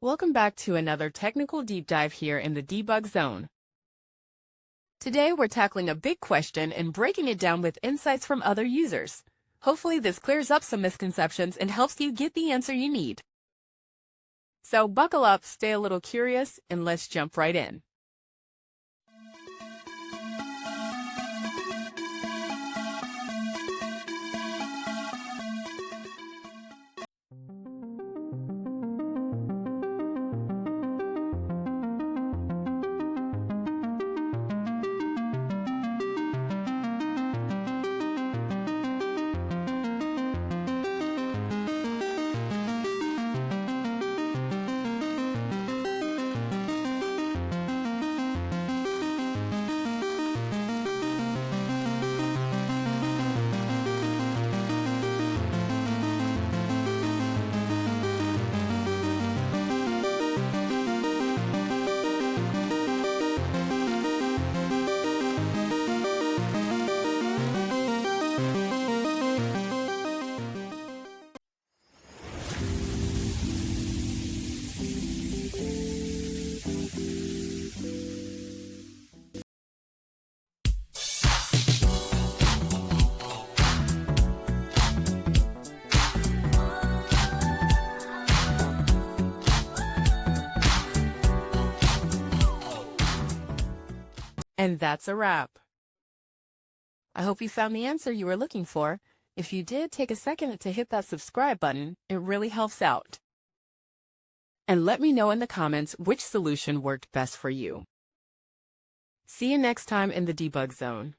Welcome back to another technical deep dive here in the debug zone. Today we're tackling a big question and breaking it down with insights from other users. Hopefully this clears up some misconceptions and helps you get the answer you need. So buckle up, stay a little curious, and let's jump right in. And that's a wrap. I hope you found the answer you were looking for. If you did, take a second to hit that subscribe button. It really helps out. And let me know in the comments which solution worked best for you. See you next time in the debug zone.